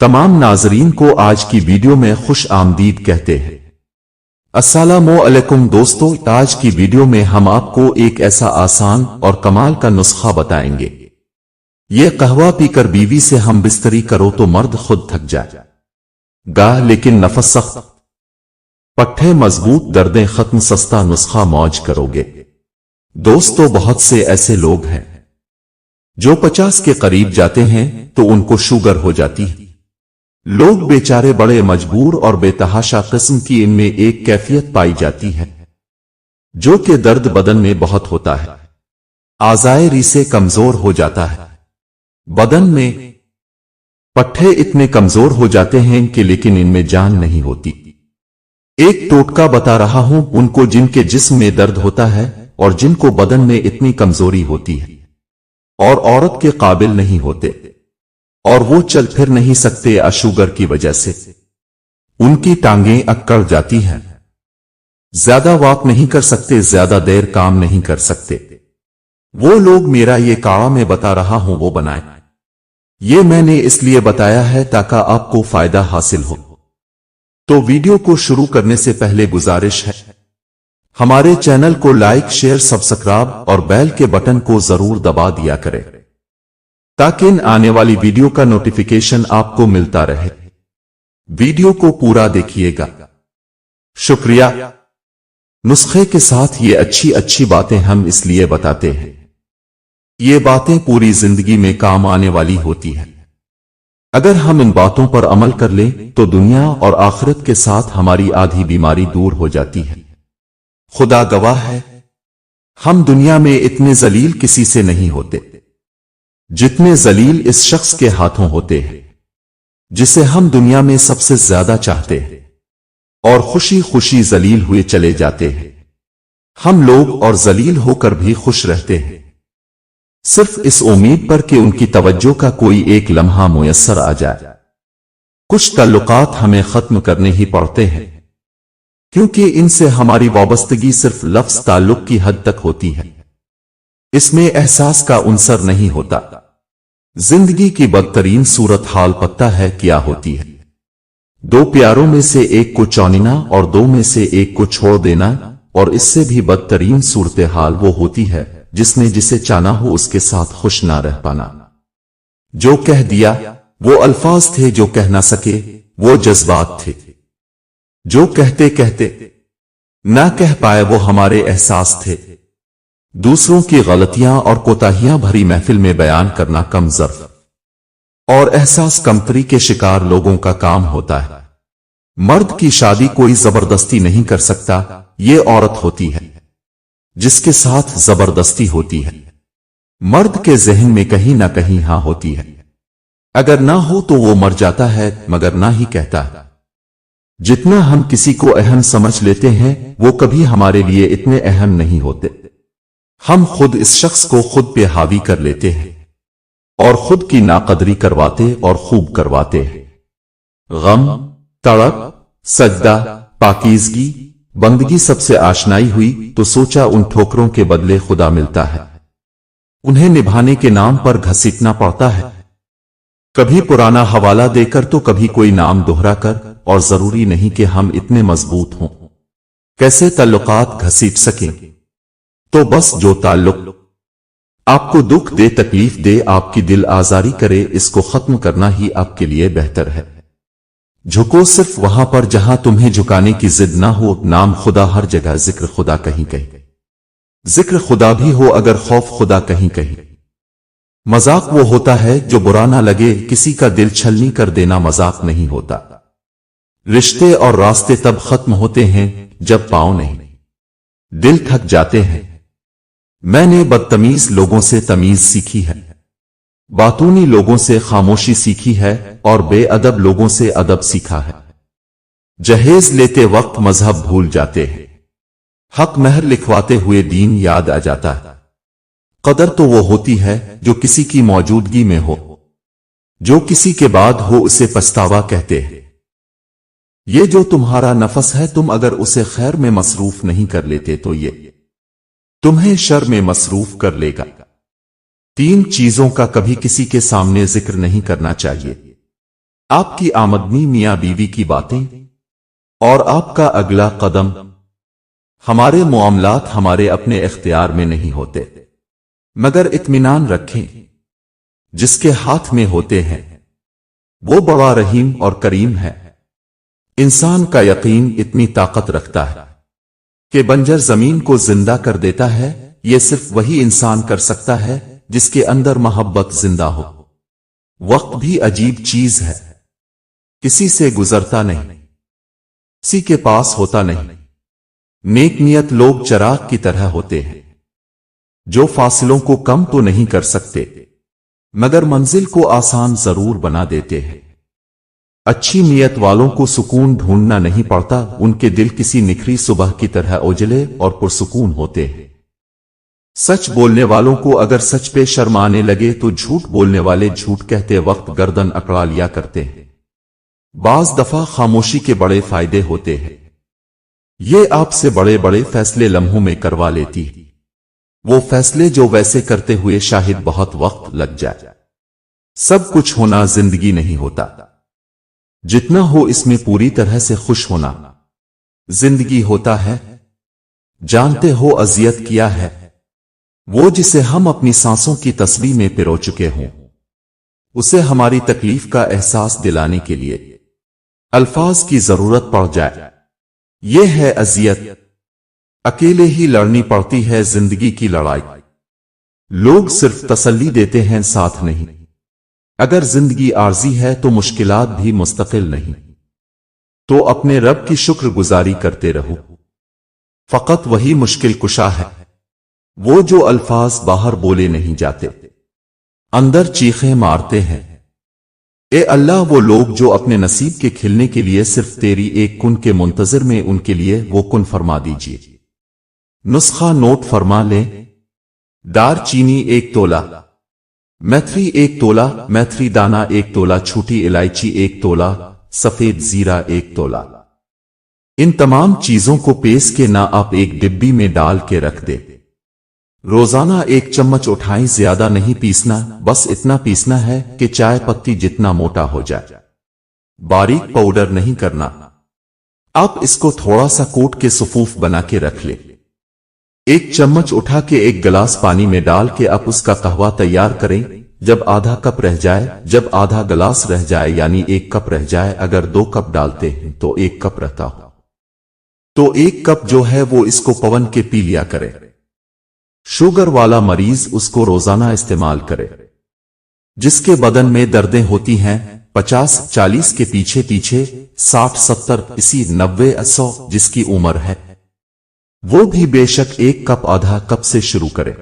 तमाम नाजरीन को आज की वीडियो में खुश आमदीद कहते हैं। अस्सलामु अलैकुम दोस्तों, आज की वीडियो में हम आपको एक ऐसा आसान और कमाल का नुस्खा बताएंगे। ये कहवा पीकर बीवी से हम बिस्तरी करो तो मर्द खुद थक जाएगा, लेकिन नफस सख्त, पट्टे मजबूत, दर्दें खत्म, सस्ता नुस्खा मौज करोगे। दोस्तों, बहुत से ऐसे लोग हैं जो 50 के करीब जाते हैं तो उनको शुगर हो जाती है। लोग बेचारे बड़े मजबूर और बेतहाशा किस्म की इनमें एक कैफियत पाई जाती है जो कि दर्द बदन में बहुत होता है, आज़ाए री से कमजोर हो जाता है, बदन में पट्टे इतने कमजोर हो जाते हैं कि लेकिन इनमें जान नहीं होती। एक टोटका बता रहा हूं उनको जिनके जिस्म में दर्द होता है और जिनको बदन में इतनी कमजोरी होती है और औरत के काबिल नहीं होते और वो चल फिर नहीं सकते शुगर की वजह से। उनकी टांगें अकड़ जाती हैं, ज्यादा वॉक नहीं कर सकते, ज्यादा देर काम नहीं कर सकते। वो लोग मेरा ये काढ़ा मैं बता रहा हूं वो बनाएं। ये मैंने इसलिए बताया है ताकि आपको फायदा हासिल हो। तो वीडियो को शुरू करने से पहले गुजारिश है, हमारे चैनल को लाइक, शेयर, सब्सक्राइब और बेल के बटन को जरूर दबा दिया करें ताकि इन आने वाली वीडियो का नोटिफिकेशन आपको मिलता रहे। वीडियो को पूरा देखिएगा। शुक्रिया। नुस्खे के साथ ये अच्छी अच्छी बातें हम इसलिए बताते हैं, ये बातें पूरी जिंदगी में काम आने वाली होती है। अगर हम इन बातों पर अमल कर लें तो दुनिया और आखिरत के साथ हमारी आधी बीमारी दूर हो जाती है। खुदा गवाह है, हम दुनिया में इतने जलील किसी से नहीं होते जितने जलील इस शख्स के हाथों होते हैं जिसे हम दुनिया में सबसे ज्यादा चाहते हैं, और खुशी खुशी जलील हुए चले जाते हैं। हम लोग और जलील होकर भी खुश रहते हैं, सिर्फ इस उम्मीद पर कि उनकी तवज्जो का कोई एक लम्हा मुयस्सर आ जाए। कुछ ताल्लुकात हमें खत्म करने ही पड़ते हैं क्योंकि इनसे हमारी वाबस्तगी सिर्फ लफ्ज ताल्लुक की हद तक होती है, इसमें एहसास का उनसर नहीं होता। जिंदगी की बदतरीन सूरत हाल पता है क्या होती है? दो प्यारों में से एक को चौनिना और दो में से एक को छोड़ देना, और इससे भी बदतरीन सूरत हाल वो होती है जिसने जिसे चाहना हो उसके साथ खुश ना रह पाना। जो कह दिया वो अल्फाज थे, जो कह ना सके वो जज्बात थे, जो कहते कहते ना कह पाए वो हमारे एहसास थे। दूसरों की गलतियां और कोताहियां भरी महफिल में बयान करना कम ज़र्फ और एहसास कमतरी के शिकार लोगों का काम होता है। मर्द की शादी कोई जबरदस्ती नहीं कर सकता, ये औरत होती है जिसके साथ जबरदस्ती होती है। मर्द के जहन में कहीं ना कहीं हाँ होती है, अगर ना हो तो वो मर जाता है मगर ना ही कहता है। जितना हम किसी को अहम समझ लेते हैं वो कभी हमारे लिए इतने अहम नहीं होते। हम खुद इस शख्स को खुद पे हावी कर लेते हैं और खुद की नाकदरी करवाते और खूब करवाते हैं। गम, तड़प, सजदा, पाकीज़गी, बंदगी सबसे आशनाई हुई तो सोचा उन ठोकरों के बदले खुदा मिलता है। उन्हें निभाने के नाम पर घसीटना पड़ता है, कभी पुराना हवाला देकर तो कभी कोई नाम दोहरा कर, और जरूरी नहीं कि हम इतने मजबूत हों। कैसे ताल्लुकात घसीट सकें? तो बस जो ताल्लुक आपको दुख दे, तकलीफ दे, आपकी दिल आजारी करे, इसको खत्म करना ही आपके लिए बेहतर है। झुको सिर्फ वहां पर जहां तुम्हें झुकाने की जिद ना हो। नाम खुदा हर जगह, जिक्र खुदा कहीं कहीं, जिक्र खुदा भी हो अगर खौफ खुदा कहीं कहीं। मजाक वो होता है जो बुरा ना लगे, किसी का दिल छलनी कर देना मजाक नहीं होता। रिश्ते और रास्ते तब खत्म होते हैं जब पांव नहीं, दिल थक जाते हैं। मैंने बदतमीज लोगों से तमीज सीखी है, बातूनी लोगों से खामोशी सीखी है और बेअदब लोगों से अदब सीखा है। जहेज लेते वक्त मजहब भूल जाते हैं, हक महर लिखवाते हुए दीन याद आ जाता है। कदर तो वो होती है जो किसी की मौजूदगी में हो, जो किसी के बाद हो उसे पछतावा कहते हैं। ये जो तुम्हारा नफस है, तुम अगर उसे खैर में मसरूफ नहीं कर लेते तो ये तुम्हें शर में मसरूफ कर लेगा। 3 चीजों का कभी किसी के सामने जिक्र नहीं करना चाहिए। آپ کی آمدنی میاں بیوی کی باتیں اور آپ کا اگلا قدم، ہمارے معاملات ہمارے اپنے اختیار میں نہیں ہوتے، مگر اطمینان رکھیں جس کے ہاتھ میں ہوتے ہیں وہ بڑا رحیم اور کریم ہے۔ انسان کا یقین اتنی طاقت رکھتا ہے کہ بنجر زمین کو زندہ کر دیتا ہے۔ یہ صرف وہی انسان کر سکتا ہے جس کے اندر محبت زندہ ہو۔ وقت بھی عجیب چیز ہے، کسی سے گزرتا نہیں، کسی کے پاس ہوتا نہیں۔ نیک نیت لوگ چراغ کی طرح ہوتے ہیں جو فاصلوں کو کم تو نہیں کر سکتے مگر منزل کو آسان ضرور بنا دیتے ہیں۔ اچھی نیت والوں کو سکون ڈھونڈنا نہیں پڑتا، ان کے دل کسی نکھری صبح کی طرح اجلے اور پرسکون ہوتے ہیں۔ سچ بولنے والوں کو اگر سچ پہ شرم آنے لگے تو جھوٹ بولنے والے جھوٹ کہتے وقت گردن اکڑا لیا کرتے ہیں۔ بعض دفعہ خاموشی کے بڑے فائدے ہوتے ہیں، یہ آپ سے بڑے بڑے فیصلے لمحوں میں کروا لیتی ہے، وہ فیصلے جو ویسے کرتے ہوئے شاید بہت وقت لگ جائے۔ سب کچھ ہونا زندگی نہیں ہوتا، جتنا ہو اس میں پوری طرح سے خوش ہونا زندگی ہوتا ہے۔ جانتے ہو اذیت کیا ہے؟ وہ جسے ہم اپنی سانسوں کی تسبیح میں پرو چکے ہوں، اسے ہماری تکلیف کا احساس دلانے کے لیے الفاظ کی ضرورت پڑ جائے، یہ ہے اذیت۔ اکیلے ہی لڑنی پڑتی ہے زندگی کی لڑائی، لوگ صرف تسلی دیتے ہیں ساتھ نہیں۔ اگر زندگی عارضی ہے تو مشکلات بھی مستقل نہیں، تو اپنے رب کی شکر گزاری کرتے رہو، فقط وہی مشکل کشا ہے، وہ جو الفاظ باہر بولے نہیں جاتے، اندر چیخیں مارتے ہیں۔ اے اللہ، وہ لوگ جو اپنے نصیب کے کھلنے کے لیے صرف تیری ایک کن کے منتظر میں، ان کے لیے وہ کن فرما دیجیے۔ نسخہ نوٹ فرما لیں: دار چینی 1 تولہ، میتھری 1 تولہ، میتھری دانہ 1 تولہ، چھوٹی الائچی 1 تولہ، سفید زیرہ 1 تولہ۔ ان تمام چیزوں کو پیس کے نہ آپ ایک ڈبی میں ڈال کے رکھ دے۔ روزانہ 1 چمچ اٹھائیں، زیادہ نہیں پیسنا، بس اتنا پیسنا ہے کہ چائے پتی جتنا موٹا ہو جائے، باریک پاؤڈر نہیں کرنا۔ آپ اس کو تھوڑا سا کوٹ کے صفوف بنا کے رکھ لیں۔ 1 چمچ اٹھا کے 1 گلاس پانی میں ڈال کے آپ اس کا قہوہ تیار کریں۔ جب آدھا کپ رہ جائے، جب آدھا گلاس رہ جائے یعنی 1 کپ رہ جائے، اگر 2 کپ ڈالتے ہیں تو 1 کپ رہتا ہو تو 1 کپ جو ہے وہ اس کو پون کے پی لیا کرے۔ شوگر والا مریض اس کو روزانہ استعمال کرے۔ جس کے بدن میں دردیں ہوتی ہیں 50-40 کے پیچھے 60-70 90 100 جس کی عمر ہے، وہ بھی بے شک 1 کپ آدھا کپ سے شروع کرے۔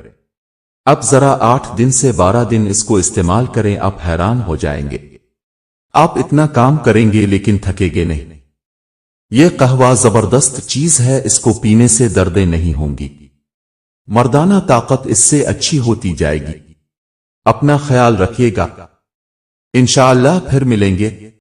اب ذرا 8 دن سے 12 دن اس کو استعمال کریں، آپ حیران ہو جائیں گے۔ آپ اتنا کام کریں گے لیکن تھکیں گے نہیں۔ یہ قہوہ زبردست چیز ہے، اس کو پینے سے دردیں نہیں ہوں گی، مردانہ طاقت اس سے اچھی ہوتی جائے گی۔ اپنا خیال رکھیے گا، انشاءاللہ پھر ملیں گے۔